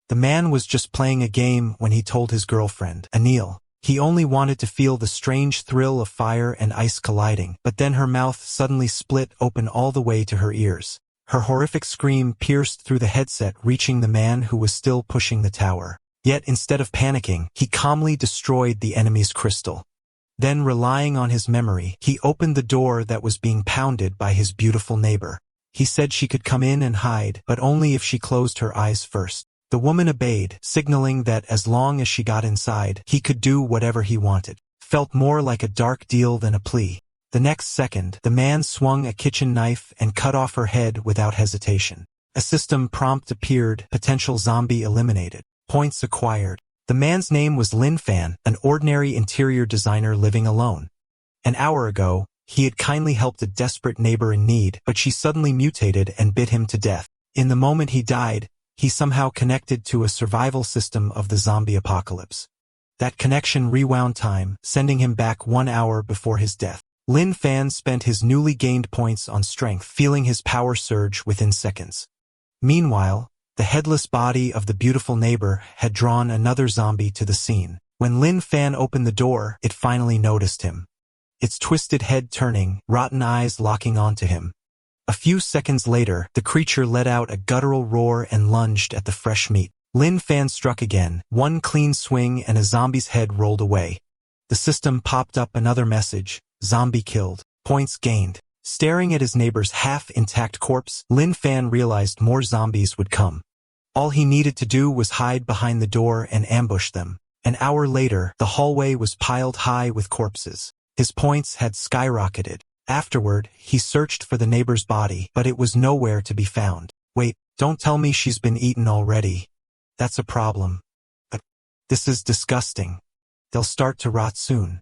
The man was just playing a game when he told his girlfriend, Anil. He only wanted to feel the strange thrill of fire and ice colliding, but then her mouth suddenly split open all the way to her ears. Her horrific scream pierced through the headset, reaching the man who was still pushing the tower. Yet instead of panicking, he calmly destroyed the enemy's crystal. Then, relying on his memory, he opened the door that was being pounded by his beautiful neighbor. He said she could come in and hide, but only if she closed her eyes first. The woman obeyed, signaling that as long as she got inside, he could do whatever he wanted. Felt more like a dark deal than a plea. The next second, the man swung a kitchen knife and cut off her head without hesitation. A system prompt appeared, potential zombie eliminated. Points acquired. The man's name was Lin Fan, an ordinary interior designer living alone. An hour ago, he had kindly helped a desperate neighbor in need, but she suddenly mutated and bit him to death. In the moment he died, he somehow connected to a survival system of the zombie apocalypse. That connection rewound time, sending him back 1 hour before his death. Lin Fan spent his newly gained points on strength, feeling his power surge within seconds. Meanwhile, the headless body of the beautiful neighbor had drawn another zombie to the scene. When Lin Fan opened the door, it finally noticed him. Its twisted head turning, rotten eyes locking onto him. A few seconds later, the creature let out a guttural roar and lunged at the fresh meat. Lin Fan struck again, one clean swing and a zombie's head rolled away. The system popped up another message, zombie killed, points gained. Staring at his neighbor's half-intact corpse, Lin Fan realized more zombies would come. All he needed to do was hide behind the door and ambush them. An hour later, the hallway was piled high with corpses. His points had skyrocketed. Afterward, he searched for the neighbor's body, but it was nowhere to be found. Wait, don't tell me she's been eaten already. That's a problem. But this is disgusting. They'll start to rot soon.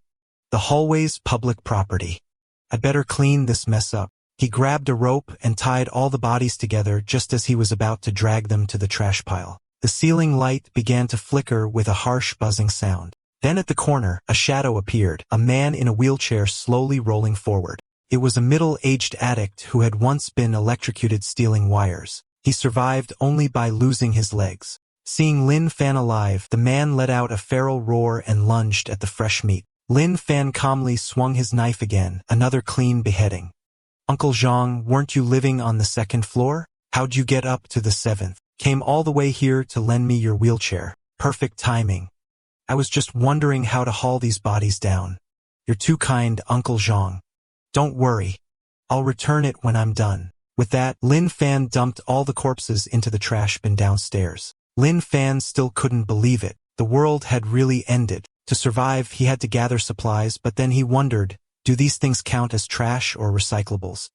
The hallway's public property. I better clean this mess up. He grabbed a rope and tied all the bodies together just as he was about to drag them to the trash pile. The ceiling light began to flicker with a harsh buzzing sound. Then at the corner, a shadow appeared, a man in a wheelchair slowly rolling forward. It was a middle-aged addict who had once been electrocuted stealing wires. He survived only by losing his legs. Seeing Lin Fan alive, the man let out a feral roar and lunged at the fresh meat. Lin Fan calmly swung his knife again, another clean beheading. Uncle Zhang, weren't you living on the 2nd floor? How'd you get up to the 7th? Came all the way here to lend me your wheelchair. Perfect timing. I was just wondering how to haul these bodies down. You're too kind, Uncle Zhang. Don't worry. I'll return it when I'm done. With that, Lin Fan dumped all the corpses into the trash bin downstairs. Lin Fan still couldn't believe it. The world had really ended. To survive, he had to gather supplies, but then he wondered, do these things count as trash or recyclables?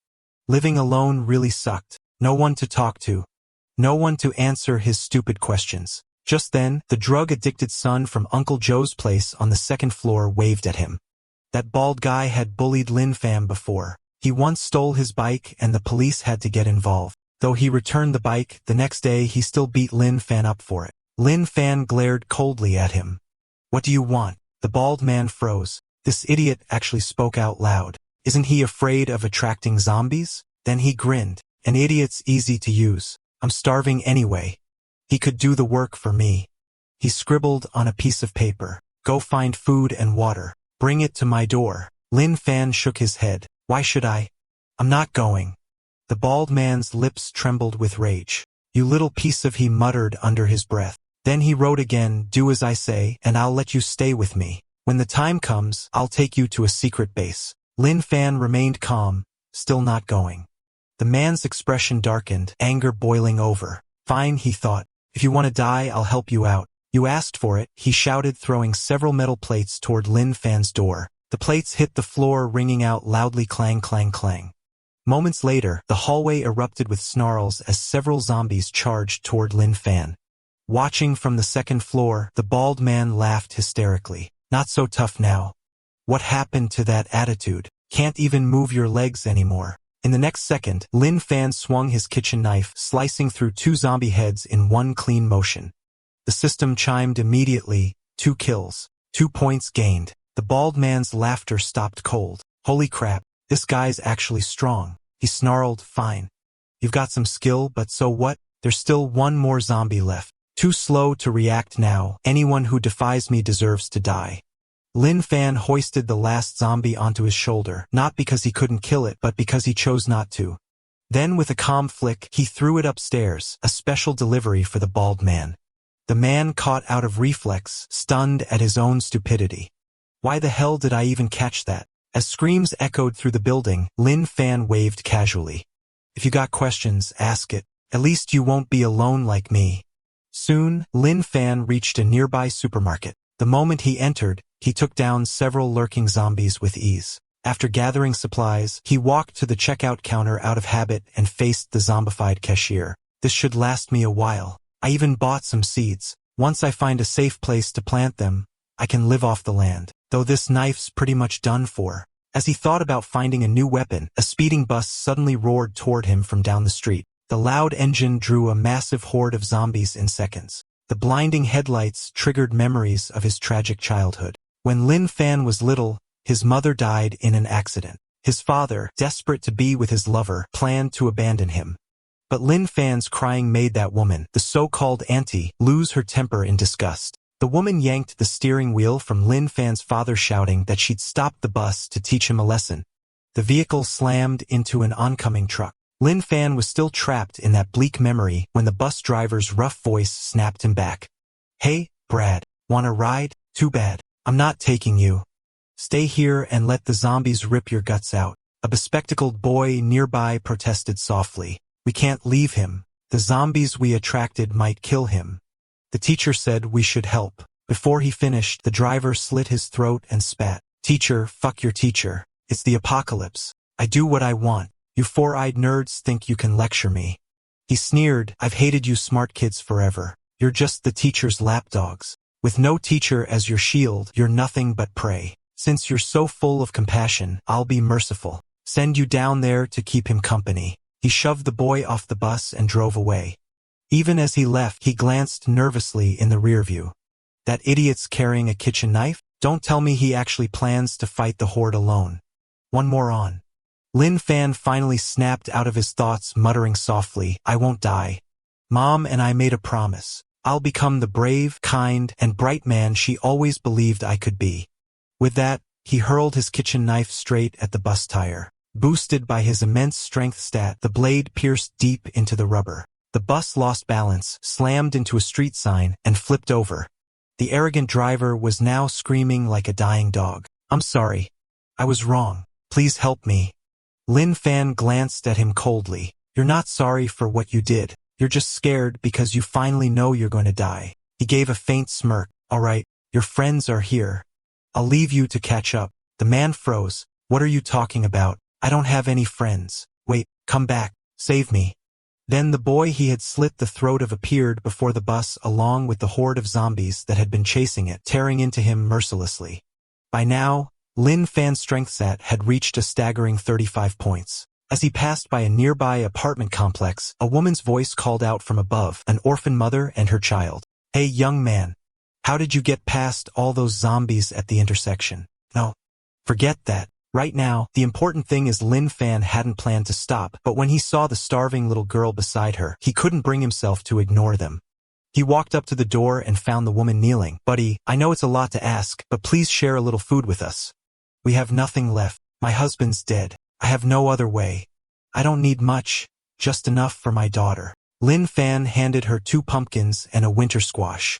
Living alone really sucked. No one to talk to. No one to answer his stupid questions. Just then, the drug-addicted son from Uncle Joe's place on the 2nd floor waved at him. That bald guy had bullied Lin Fan before. He once stole his bike and the police had to get involved. Though he returned the bike, the next day he still beat Lin Fan up for it. Lin Fan glared coldly at him. What do you want? The bald man froze. This idiot actually spoke out loud. Isn't he afraid of attracting zombies? Then he grinned. An idiot's easy to use. I'm starving anyway. He could do the work for me. He scribbled on a piece of paper. Go find food and water. Bring it to my door. Lin Fan shook his head. Why should I? I'm not going. The bald man's lips trembled with rage. You little piece of, he muttered under his breath. Then he wrote again, do as I say, and I'll let you stay with me. When the time comes, I'll take you to a secret base. Lin Fan remained calm, still not going. The man's expression darkened, anger boiling over. Fine, he thought. If you want to die, I'll help you out. You asked for it, he shouted, throwing several metal plates toward Lin Fan's door. The plates hit the floor, ringing out loudly, clang, clang, clang. Moments later, the hallway erupted with snarls as several zombies charged toward Lin Fan. Watching from the 2nd floor, the bald man laughed hysterically. Not so tough now. What happened to that attitude? Can't even move your legs anymore. In the next second, Lin Fan swung his kitchen knife, slicing through 2 zombie heads in one clean motion. The system chimed immediately, 2 kills, 2 points gained. The bald man's laughter stopped cold. Holy crap, this guy's actually strong. He snarled, fine. You've got some skill, but so what? There's still 1 more zombie left. Too slow to react now. Anyone who defies me deserves to die. Lin Fan hoisted the last zombie onto his shoulder, not because he couldn't kill it, but because he chose not to. Then with a calm flick, he threw it upstairs, a special delivery for the bald man. The man caught out of reflex, stunned at his own stupidity. Why the hell did I even catch that? As screams echoed through the building, Lin Fan waved casually. If you got questions, ask it. At least you won't be alone like me. Soon, Lin Fan reached a nearby supermarket. The moment he entered, he took down several lurking zombies with ease. After gathering supplies, he walked to the checkout counter out of habit and faced the zombified cashier. This should last me a while. I even bought some seeds. Once I find a safe place to plant them, I can live off the land. Though this knife's pretty much done for. As he thought about finding a new weapon, a speeding bus suddenly roared toward him from down the street. The loud engine drew a massive horde of zombies in seconds. The blinding headlights triggered memories of his tragic childhood. When Lin Fan was little, his mother died in an accident. His father, desperate to be with his lover, planned to abandon him. But Lin Fan's crying made that woman, the so-called auntie, lose her temper in disgust. The woman yanked the steering wheel from Lin Fan's father, shouting that she'd stop the bus to teach him a lesson. The vehicle slammed into an oncoming truck. Lin Fan was still trapped in that bleak memory when the bus driver's rough voice snapped him back. Hey, Brad, wanna ride? Too bad. I'm not taking you. Stay here and let the zombies rip your guts out. A bespectacled boy nearby protested softly. We can't leave him. The zombies we attracted might kill him. The teacher said we should help. Before he finished, the driver slit his throat and spat. Teacher, fuck your teacher. It's the apocalypse. I do what I want. You four-eyed nerds think you can lecture me. He sneered. I've hated you smart kids forever. You're just the teacher's lapdogs. With no teacher as your shield, you're nothing but prey. Since you're so full of compassion, I'll be merciful. Send you down there to keep him company. He shoved the boy off the bus and drove away. Even as he left, he glanced nervously in the rearview. That idiot's carrying a kitchen knife? Don't tell me he actually plans to fight the horde alone. One more on. Lin Fan finally snapped out of his thoughts, muttering softly, I won't die. Mom and I made a promise. I'll become the brave, kind, and bright man she always believed I could be. With that, he hurled his kitchen knife straight at the bus tire. Boosted by his immense strength stat, the blade pierced deep into the rubber. The bus lost balance, slammed into a street sign, and flipped over. The arrogant driver was now screaming like a dying dog. I'm sorry. I was wrong. Please help me. Lin Fan glanced at him coldly. You're not sorry for what you did. You're just scared because you finally know you're going to die. He gave a faint smirk. All right, your friends are here. I'll leave you to catch up. The man froze. What are you talking about? I don't have any friends. Wait, come back. Save me. Then the boy he had slit the throat of appeared before the bus along with the horde of zombies that had been chasing it, tearing into him mercilessly. By now, Lin Fan's strength stat had reached a staggering 35 points. As he passed by a nearby apartment complex, a woman's voice called out from above, an orphan mother and her child. Hey young man, how did you get past all those zombies at the intersection? No, forget that. Right now, the important thing is Lin Fan hadn't planned to stop, but when he saw the starving little girl beside her, he couldn't bring himself to ignore them. He walked up to the door and found the woman kneeling. Buddy, I know it's a lot to ask, but please share a little food with us. We have nothing left. My husband's dead. I have no other way. I don't need much, just enough for my daughter. Lin Fan handed her 2 pumpkins and a winter squash.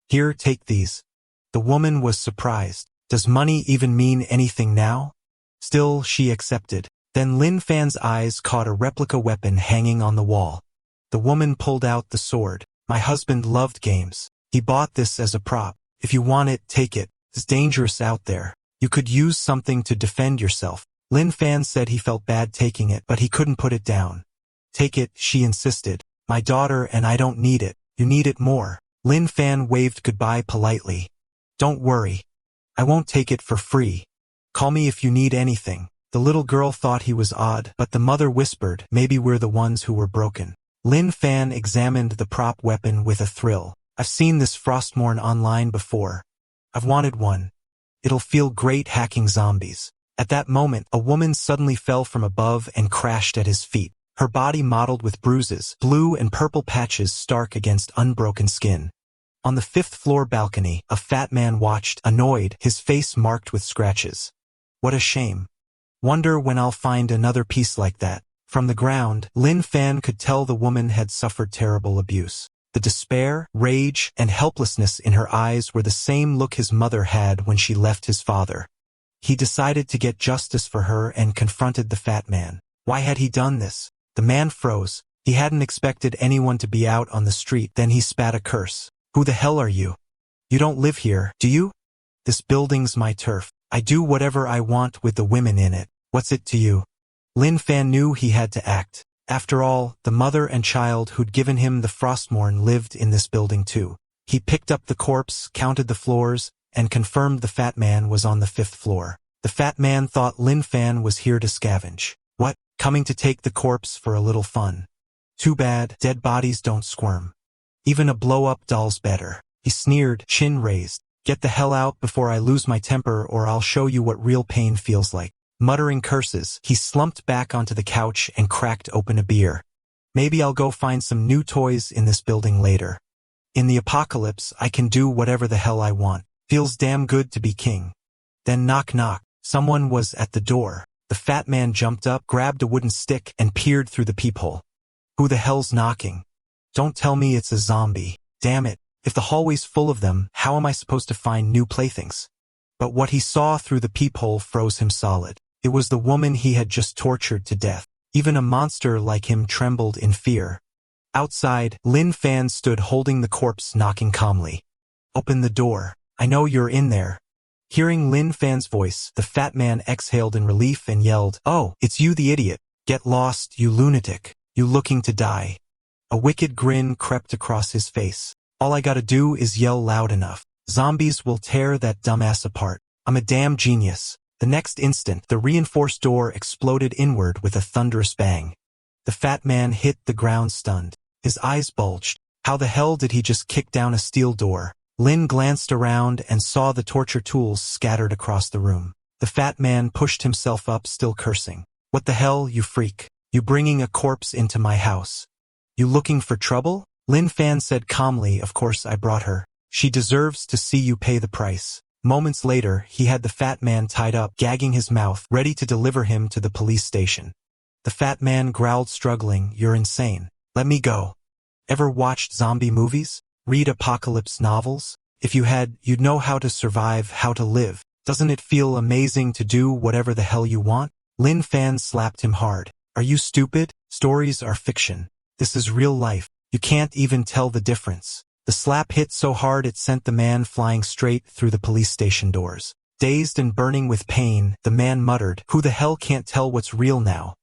Here, take these. The woman was surprised. Does money even mean anything now? Still, she accepted. Then Lin Fan's eyes caught a replica weapon hanging on the wall. The woman pulled out the sword. My husband loved games. He bought this as a prop. If you want it, take it. It's dangerous out there. You could use something to defend yourself. Lin Fan said he felt bad taking it, but he couldn't put it down. Take it, she insisted. My daughter and I don't need it. You need it more. Lin Fan waved goodbye politely. Don't worry. I won't take it for free. Call me if you need anything. The little girl thought he was odd, but the mother whispered, maybe we're the ones who were broken. Lin Fan examined the prop weapon with a thrill. I've seen this Frostmourne online before. I've wanted one. It'll feel great hacking zombies. At that moment, a woman suddenly fell from above and crashed at his feet. her body mottled with bruises, blue and purple patches stark against unbroken skin. On the 5th-floor balcony, a fat man watched, annoyed, his face marked with scratches. What a shame. Wonder when I'll find another piece like that. From the ground, Lin Fan could tell the woman had suffered terrible abuse. The despair, rage, and helplessness in her eyes were the same look his mother had when she left his father. He decided to get justice for her and confronted the fat man. Why had he done this? The man froze. He hadn't expected anyone to be out on the street. Then he spat a curse. Who the hell are you? You don't live here, do you? This building's my turf. I do whatever I want with the women in it. What's it to you? Lin Fan knew he had to act. After all, the mother and child who'd given him the Frostmourne lived in this building too. He picked up the corpse, counted the floors, and confirmed the fat man was on the 5th floor. The fat man thought Lin Fan was here to scavenge. What? Coming to take the corpse for a little fun. Too bad, dead bodies don't squirm. Even a blow-up doll's better. He sneered, chin raised. Get the hell out before I lose my temper or I'll show you what real pain feels like. Muttering curses, he slumped back onto the couch and cracked open a beer. Maybe I'll go find some new toys in this building later. In the apocalypse, I can do whatever the hell I want. Feels damn good to be king. Then knock knock. Someone was at the door. The fat man jumped up, grabbed a wooden stick, and peered through the peephole. Who the hell's knocking? Don't tell me it's a zombie. Damn it. If the hallway's full of them, how am I supposed to find new playthings? But what he saw through the peephole froze him solid. It was the woman he had just tortured to death. Even a monster like him trembled in fear. Outside, Lin Fan stood holding the corpse, knocking calmly. Open the door. I know you're in there. Hearing Lin Fan's voice, the fat man exhaled in relief and yelled, Oh, it's you the idiot. Get lost, you lunatic. You looking to die. A wicked grin crept across his face. All I gotta do is yell loud enough. Zombies will tear that dumbass apart. I'm a damn genius. The next instant, the reinforced door exploded inward with a thunderous bang. The fat man hit the ground stunned. His eyes bulged. How the hell did he just kick down a steel door? Lin glanced around and saw the torture tools scattered across the room. The fat man pushed himself up, still cursing. What the hell, you freak? You bringing a corpse into my house? You looking for trouble? Lin Fan said calmly, Of course I brought her. She deserves to see you pay the price. Moments later, he had the fat man tied up, gagging his mouth, ready to deliver him to the police station. The fat man growled, struggling, You're insane. Let me go. Ever watched zombie movies? Read apocalypse novels? If you had, you'd know how to survive, how to live. Doesn't it feel amazing to do whatever the hell you want? Lin Fan slapped him hard. Are you stupid? Stories are fiction. This is real life. You can't even tell the difference. The slap hit so hard it sent the man flying straight through the police station doors. Dazed and burning with pain, the man muttered, Who the hell can't tell what's real now?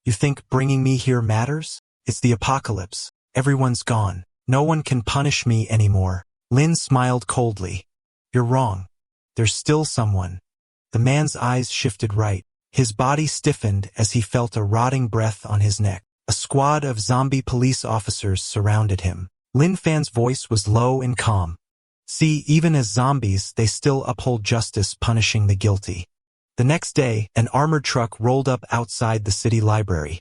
You think bringing me here matters? It's the apocalypse. Everyone's gone. No one can punish me anymore. Lin smiled coldly. You're wrong. There's still someone. The man's eyes shifted right. His body stiffened as he felt a rotting breath on his neck. A squad of zombie police officers surrounded him. Lin Fan's voice was low and calm. See, even as zombies, they still uphold justice, punishing the guilty. The next day, an armored truck rolled up outside the city library.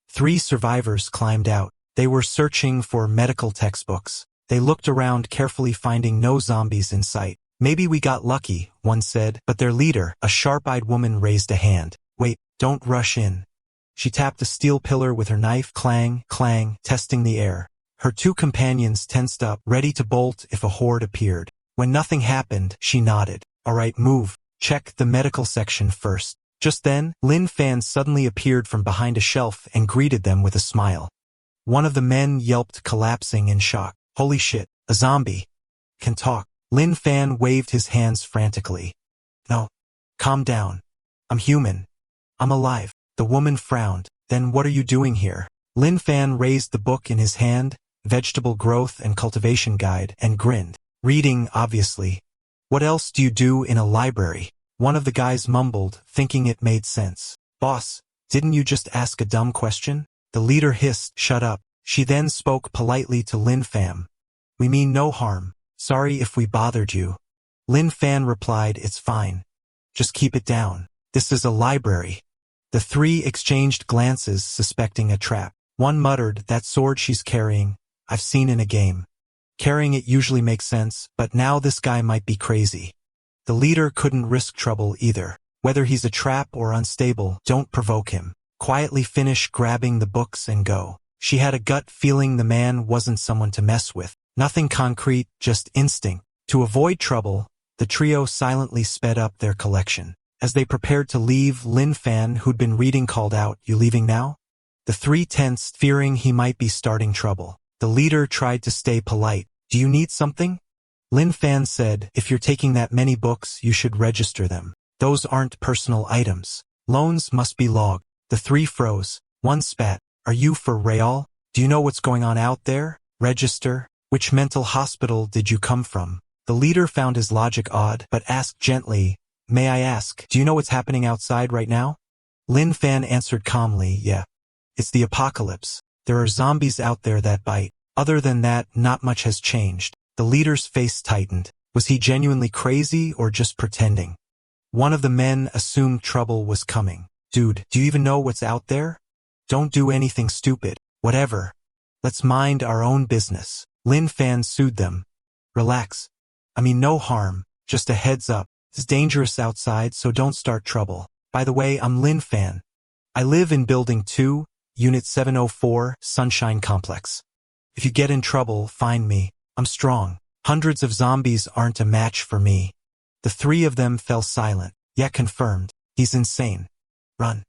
3 survivors climbed out. They were searching for medical textbooks. They looked around carefully, finding no zombies in sight. Maybe we got lucky, one said, but their leader, a sharp-eyed woman, raised a hand. Wait, don't rush in. She tapped a steel pillar with her knife, clang, clang, testing the air. Her 2 companions tensed up, ready to bolt if a horde appeared. When nothing happened, she nodded. All right, move. Check the medical section first. Just then, Lin Fan suddenly appeared from behind a shelf and greeted them with a smile. One of the men yelped, collapsing in shock. Holy shit, a zombie. Can talk. Lin Fan waved his hands frantically. No. Calm down. I'm human. I'm alive. The woman frowned. Then what are you doing here? Lin Fan raised the book in his hand, Vegetable Growth and Cultivation Guide, and grinned. Reading, obviously. What else do you do in a library? One of the guys mumbled, thinking it made sense. Boss, didn't you just ask a dumb question? The leader hissed, Shut up. She then spoke politely to Lin Fan. We mean no harm. Sorry if we bothered you. Lin Fan replied, It's fine. Just keep it down. This is a library. The 3 exchanged glances, suspecting a trap. One muttered, that sword she's carrying, I've seen in a game. Carrying it usually makes sense, but now this guy might be crazy. The leader couldn't risk trouble either. Whether he's a trap or unstable, don't provoke him. Quietly finish grabbing the books and go. She had a gut feeling the man wasn't someone to mess with. Nothing concrete, just instinct. To avoid trouble, the trio silently sped up their collection. As they prepared to leave, Lin Fan, who'd been reading, called out, "You leaving now?" The three tensed, fearing he might be starting trouble. The leader tried to stay polite. "Do you need something?" Lin Fan said, "If you're taking that many books, you should register them. Those aren't personal items. Loans must be logged." The three froze. One spat. "Are you for real? Do you know what's going on out there? Register? Which mental hospital did you come from?" The leader found his logic odd, but asked gently, "May I ask, do you know what's happening outside right now?" Lin Fan answered calmly, "Yeah. It's the apocalypse. There are zombies out there that bite. Other than that, not much has changed." The leader's face tightened. Was he genuinely crazy or just pretending? One of the men assumed trouble was coming. "Dude, do you even know what's out there? Don't do anything stupid. Whatever. Let's mind our own business." Lin Fan soothed them. "Relax. I mean, no harm. Just a heads up. It's dangerous outside, so don't start trouble. By the way, I'm Lin Fan. I live in Building 2, Unit 704, Sunshine Complex. If you get in trouble, find me. I'm strong. Hundreds of zombies aren't a match for me." The three of them fell silent. "Yeah, confirmed. He's insane. Run."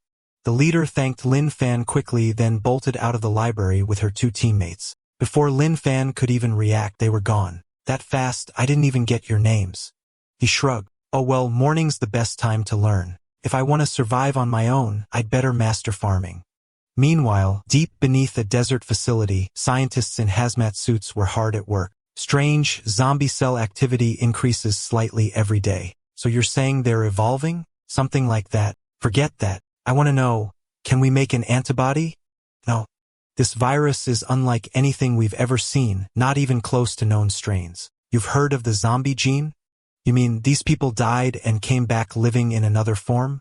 The leader thanked Lin Fan quickly, then bolted out of the library with her two teammates. Before Lin Fan could even react, they were gone. "That fast, I didn't even get your names." He shrugged. "Oh well, morning's the best time to learn. If I want to survive on my own, I'd better master farming." Meanwhile, deep beneath a desert facility, scientists in hazmat suits were hard at work. Strange, zombie cell activity increases slightly every day. "So you're saying they're evolving? Something like that?" "Forget that. I want to know, can we make an antibody?" "No. This virus is unlike anything we've ever seen, not even close to known strains." "You've heard of the zombie gene? You mean these people died and came back living in another form?"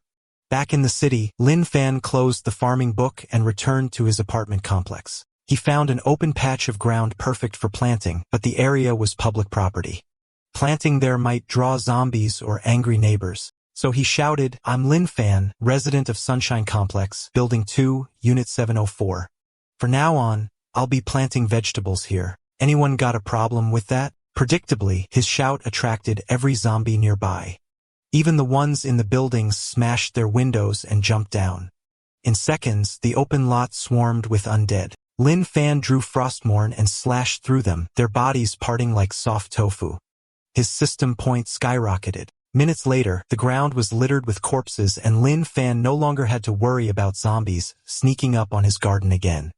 Back in the city, Lin Fan closed the farming book and returned to his apartment complex. He found an open patch of ground perfect for planting, but the area was public property. Planting there might draw zombies or angry neighbors. So he shouted, "I'm Lin Fan, resident of Sunshine Complex, Building 2, Unit 704. For now on, I'll be planting vegetables here. Anyone got a problem with that?" Predictably, his shout attracted every zombie nearby. Even the ones in the buildings smashed their windows and jumped down. In seconds, the open lot swarmed with undead. Lin Fan drew Frostmourne and slashed through them, their bodies parting like soft tofu. His system point skyrocketed. Minutes later, the ground was littered with corpses and Lin Fan no longer had to worry about zombies sneaking up on his garden again.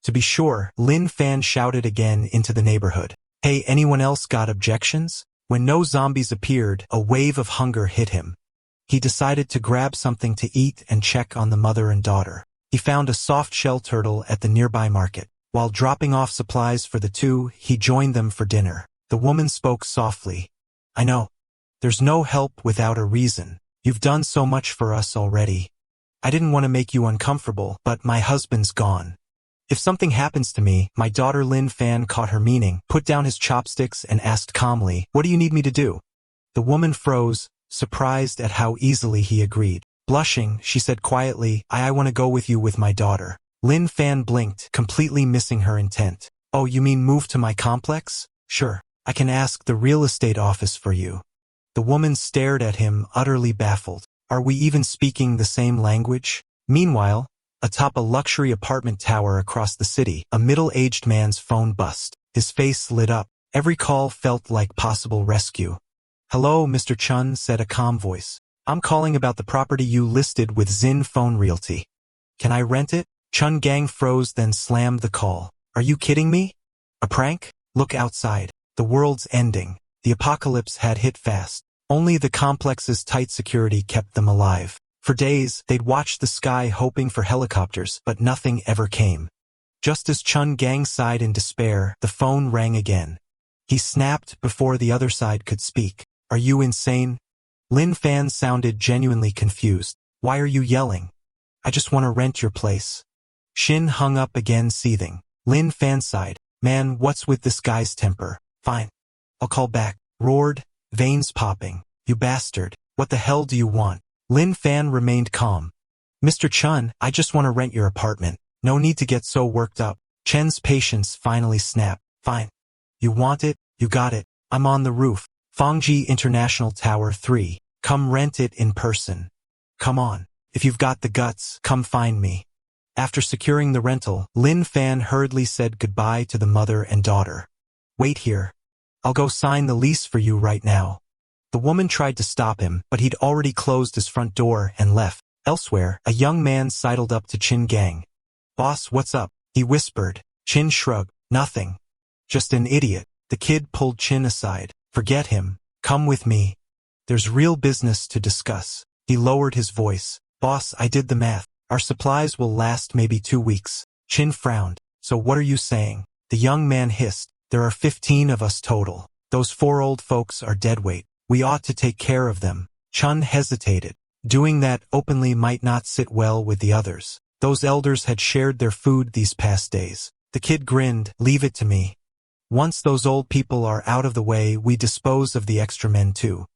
To be sure, Lin Fan shouted again into the neighborhood. "Hey, anyone else got objections?" When no zombies appeared, a wave of hunger hit him. He decided to grab something to eat and check on the mother and daughter. He found a soft shell turtle at the nearby market. While dropping off supplies for the two, he joined them for dinner. The woman spoke softly. "I know. There's no help without a reason. You've done so much for us already. I didn't want to make you uncomfortable, but my husband's gone. If something happens to me," my daughter Lin Fan caught her meaning, put down his chopsticks and asked calmly, "What do you need me to do?" The woman froze, surprised at how easily he agreed. Blushing, she said quietly, I want to go with you with my daughter." Lin Fan blinked, completely missing her intent. "Oh, you mean move to my complex? Sure. I can ask the real estate office for you." The woman stared at him, utterly baffled. Are we even speaking the same language? Meanwhile, atop a luxury apartment tower across the city, a middle-aged man's phone buzzed. His face lit up. Every call felt like possible rescue. "Hello, Mr. Chun," said a calm voice. "I'm calling about the property you listed with Zin Phone Realty. Can I rent it?" Chun Gang froze, then slammed the call. "Are you kidding me? A prank? Look outside. The world's ending." The apocalypse had hit fast. Only the complex's tight security kept them alive. For days, they'd watched the sky hoping for helicopters, but nothing ever came. Just as Chun Gang sighed in despair, the phone rang again. He snapped before the other side could speak. "Are you insane?" Lin Fan sounded genuinely confused. "Why are you yelling? I just want to rent your place." Shin hung up again, seething. Lin Fan sighed. Man, what's with this guy's temper? Fine. I'll call back. Roared, veins popping. You bastard. What the hell do you want? Lin Fan remained calm. Mr. Chun, I just want to rent your apartment. No need to get so worked up. Chen's patience finally snapped. Fine. You want it? You got it. I'm on the roof. Fangji International Tower 3. Come rent it in person. Come on. If you've got the guts, come find me. After securing the rental, Lin Fan hurriedly said goodbye to the mother and daughter. Wait here. I'll go sign the lease for you right now. The woman tried to stop him, but he'd already closed his front door and left. Elsewhere, a young man sidled up to Chin Gang. Boss, what's up? He whispered. Chin shrugged. Nothing. Just an idiot. The kid pulled Chin aside. Forget him. Come with me. There's real business to discuss. He lowered his voice. Boss, I did the math. Our supplies will last maybe 2 weeks. Chin frowned. So what are you saying? The young man hissed. There are 15 of us total. Those 4 old folks are deadweight. We ought to take care of them. Chun hesitated. Doing that openly might not sit well with the others. Those elders had shared their food these past days. The kid grinned. Leave it to me. Once those old people are out of the way, we dispose of the extra men too.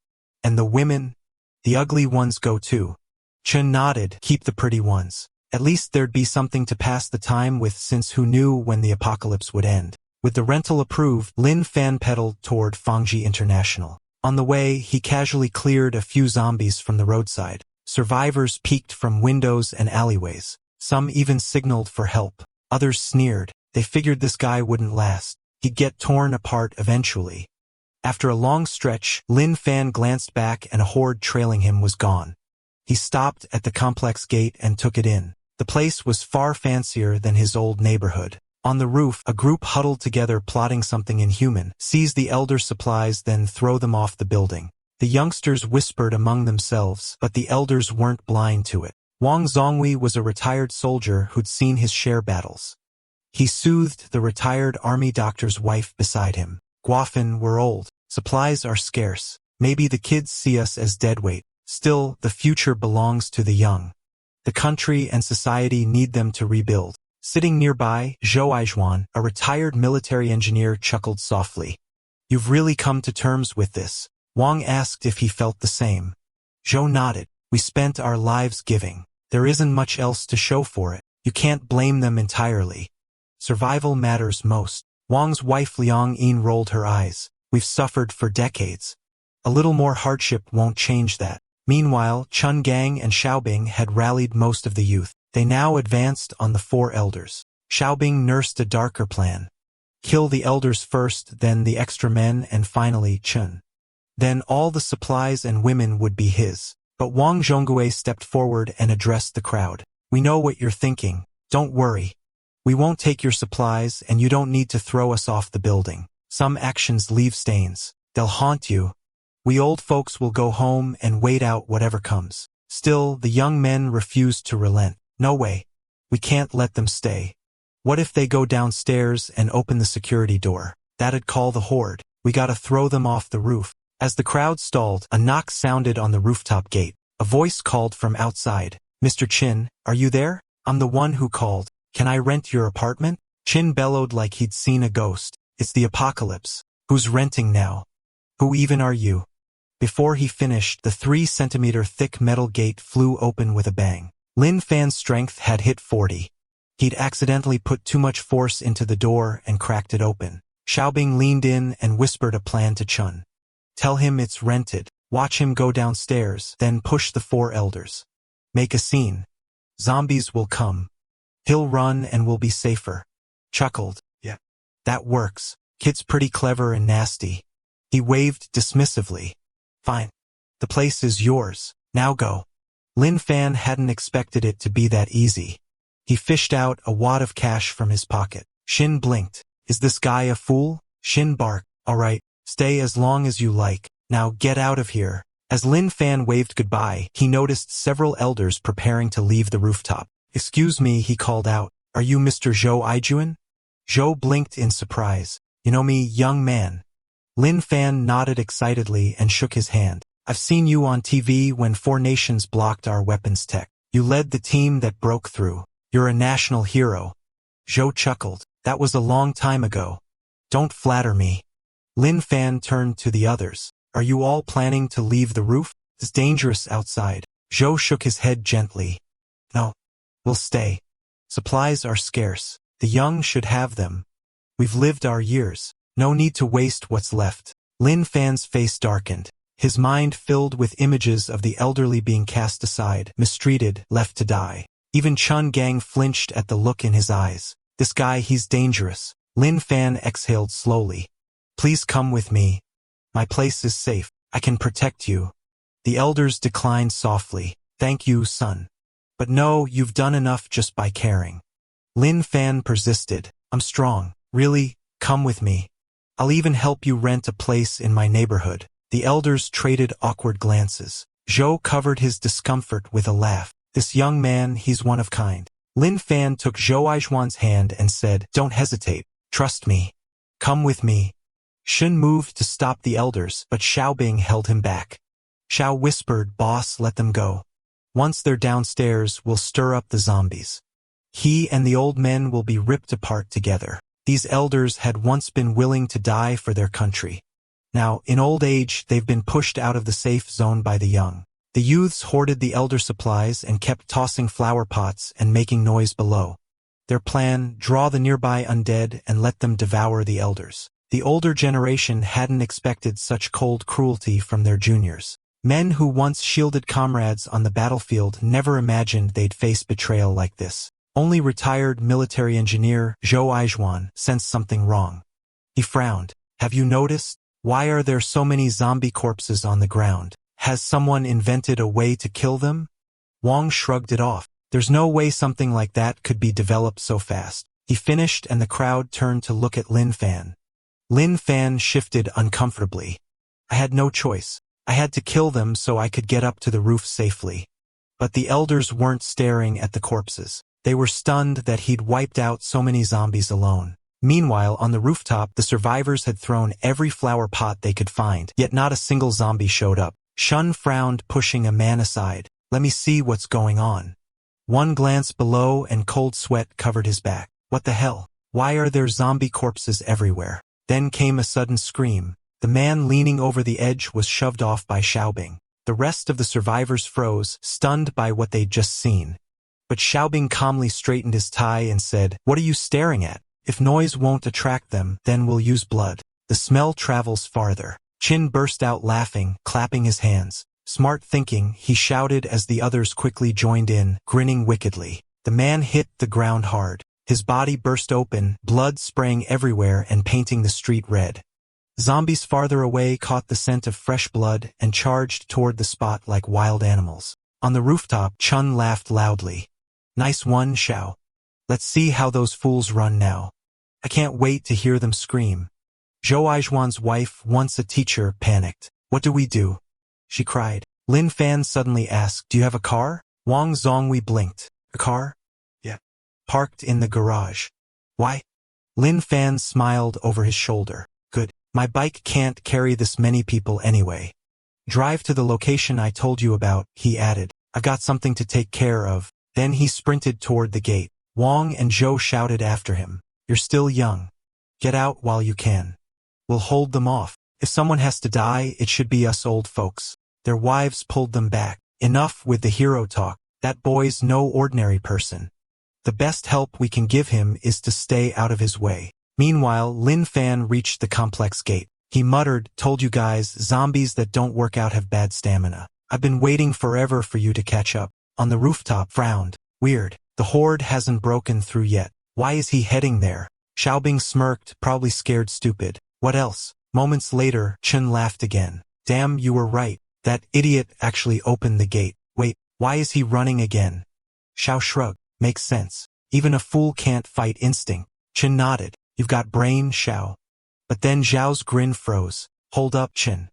And the women? The ugly ones go too. Chun nodded. Keep the pretty ones. At least there'd be something to pass the time with, since who knew when the apocalypse would end. With the rental approved, Lin Fan pedaled toward Fangji International. On the way, he casually cleared a few zombies from the roadside. Survivors peeked from windows and alleyways. Some even signaled for help. Others sneered. They figured this guy wouldn't last. He'd get torn apart eventually. After a long stretch, Lin Fan glanced back and a horde trailing him was gone. He stopped at the complex gate and took it in. The place was far fancier than his old neighborhood. On the roof, a group huddled together plotting something inhuman. Seize the elder supplies, then throw them off the building. The youngsters whispered among themselves, but the elders weren't blind to it. Wang Zonghui was a retired soldier who'd seen his share battles. He soothed the retired army doctor's wife beside him. Guafin, we're old. Supplies are scarce. Maybe the kids see us as deadweight. Still, the future belongs to the young. The country and society need them to rebuild. Sitting nearby, Zhou Aizhuan, a retired military engineer, chuckled softly. You've really come to terms with this? Wang asked if he felt the same. Zhou nodded. We spent our lives giving. There isn't much else to show for it. You can't blame them entirely. Survival matters most. Wang's wife Liang Yin rolled her eyes. We've suffered for decades. A little more hardship won't change that. Meanwhile, Chun Gang and Xiaobing had rallied most of the youth. They now advanced on the 4 elders. Xiaobing nursed a darker plan. Kill the elders first, then the extra men, and finally Chun. Then all the supplies and women would be his. But Wang Zhonghui stepped forward and addressed the crowd. We know what you're thinking. Don't worry. We won't take your supplies, and you don't need to throw us off the building. Some actions leave stains. They'll haunt you. We old folks will go home and wait out whatever comes. Still, the young men refused to relent. No way. We can't let them stay. What if they go downstairs and open the security door? That'd call the horde. We gotta throw them off the roof. As the crowd stalled, a knock sounded on the rooftop gate. A voice called from outside. Mr. Chin, are you there? I'm the one who called. Can I rent your apartment? Chin bellowed like he'd seen a ghost. It's the apocalypse. Who's renting now? Who even are you? Before he finished, the 3-centimeter thick metal gate flew open with a bang. Lin Fan's strength had hit 40. He'd accidentally put too much force into the door and cracked it open. Xiaobing leaned in and whispered a plan to Chun. Tell him it's rented. Watch him go downstairs, then push the 4 elders. Make a scene. Zombies will come. He'll run and we'll be safer. Chuckled. Yeah. That works. Kid's pretty clever and nasty. He waved dismissively. Fine. The place is yours. Now go. Lin Fan hadn't expected it to be that easy. He fished out a wad of cash from his pocket. Shin blinked. Is this guy a fool? Shin barked. All right, stay as long as you like. Now get out of here. As Lin Fan waved goodbye, he noticed several elders preparing to leave the rooftop. Excuse me, he called out. Are you Mr. Zhou Aijuan? Zhou blinked in surprise. You know me, young man. Lin Fan nodded excitedly and shook his hand. I've seen you on TV when 4 nations blocked our weapons tech. You led the team that broke through. You're a national hero. Zhou chuckled. That was a long time ago. Don't flatter me. Lin Fan turned to the others. Are you all planning to leave the roof? It's dangerous outside. Zhou shook his head gently. No. We'll stay. Supplies are scarce. The young should have them. We've lived our years. No need to waste what's left. Lin Fan's face darkened. His mind filled with images of the elderly being cast aside, mistreated, left to die. Even Chun Gang flinched at the look in his eyes. This guy, he's dangerous. Lin Fan exhaled slowly. Please come with me. My place is safe. I can protect you. The elders declined softly. Thank you, son. But no, you've done enough just by caring. Lin Fan persisted. I'm strong. Really, come with me. I'll even help you rent a place in my neighborhood. The elders traded awkward glances. Zhou covered his discomfort with a laugh. This young man, he's one of kind. Lin Fan took Zhou Aizhuan's hand and said, Don't hesitate. Trust me. Come with me. Shen moved to stop the elders, but Xiaobing held him back. Xiao whispered, Boss, let them go. Once they're downstairs, we'll stir up the zombies. He and the old men will be ripped apart together. These elders had once been willing to die for their country. Now, in old age, they've been pushed out of the safe zone by the young. The youths hoarded the elder supplies and kept tossing flower pots and making noise below. Their plan, draw the nearby undead and let them devour the elders. The older generation hadn't expected such cold cruelty from their juniors. Men who once shielded comrades on the battlefield never imagined they'd face betrayal like this. Only retired military engineer Zhou Aizhuan sensed something wrong. He frowned. Have you noticed? Why are there so many zombie corpses on the ground? Has someone invented a way to kill them? Wang shrugged it off. There's no way something like that could be developed so fast. He finished and the crowd turned to look at Lin Fan. Lin Fan shifted uncomfortably. I had no choice. I had to kill them so I could get up to the roof safely. But the elders weren't staring at the corpses. They were stunned that he'd wiped out so many zombies alone. Meanwhile, on the rooftop, the survivors had thrown every flower pot they could find, yet not a single zombie showed up. Shun frowned, pushing a man aside. Let me see what's going on. One glance below and cold sweat covered his back. What the hell? Why are there zombie corpses everywhere? Then came a sudden scream. The man leaning over the edge was shoved off by Xiaobing. The rest of the survivors froze, stunned by what they'd just seen. But Xiaobing calmly straightened his tie and said, What are you staring at? If noise won't attract them, then we'll use blood. The smell travels farther. Qin burst out laughing, clapping his hands. Smart thinking, he shouted as the others quickly joined in, grinning wickedly. The man hit the ground hard. His body burst open, blood spraying everywhere and painting the street red. Zombies farther away caught the scent of fresh blood and charged toward the spot like wild animals. On the rooftop, Chun laughed loudly. Nice one, Xiao. Let's see how those fools run now. I can't wait to hear them scream. Zhou Aizhuan's wife, once a teacher, panicked. What do we do? She cried. Lin Fan suddenly asked, Do you have a car? Wang Zonghui blinked. A car? Yeah. Parked in the garage. Why? Lin Fan smiled over his shoulder. Good. My bike can't carry this many people anyway. Drive to the location I told you about, he added. I've got something to take care of. Then he sprinted toward the gate. Wang and Zhou shouted after him. You're still young. Get out while you can. We'll hold them off. If someone has to die, it should be us old folks. Their wives pulled them back. Enough with the hero talk. That boy's no ordinary person. The best help we can give him is to stay out of his way. Meanwhile, Lin Fan reached the complex gate. He muttered, Told you guys, zombies that don't work out have bad stamina. I've been waiting forever for you to catch up. On the rooftop, frowned. Weird. The horde hasn't broken through yet. Why is he heading there? Xiaobing smirked, probably scared stupid. What else? Moments later, Chen laughed again. Damn, you were right. That idiot actually opened the gate. Wait, why is he running again? Xiao shrugged. Makes sense. Even a fool can't fight instinct. Chen nodded. You've got brain, Xiao. But then Zhao's grin froze. Hold up, Chen.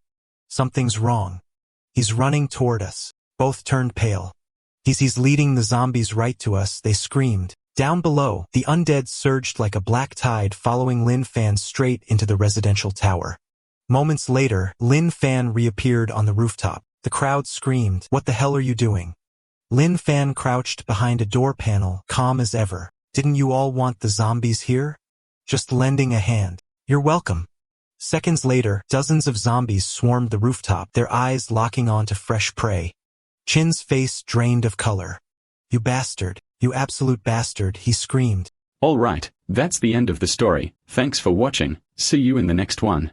Something's wrong. He's running toward us. Both turned pale. He's leading the zombies right to us, they screamed. Down below, the undead surged like a black tide following Lin Fan straight into the residential tower. Moments later, Lin Fan reappeared on the rooftop. The crowd screamed, What the hell are you doing? Lin Fan crouched behind a door panel, calm as ever. Didn't you all want the zombies here? Just lending a hand. You're welcome. Seconds later, dozens of zombies swarmed the rooftop, their eyes locking onto fresh prey. Chin's face drained of color. You bastard. You absolute bastard, he screamed. Alright, that's the end of the story. Thanks for watching. See you in the next one.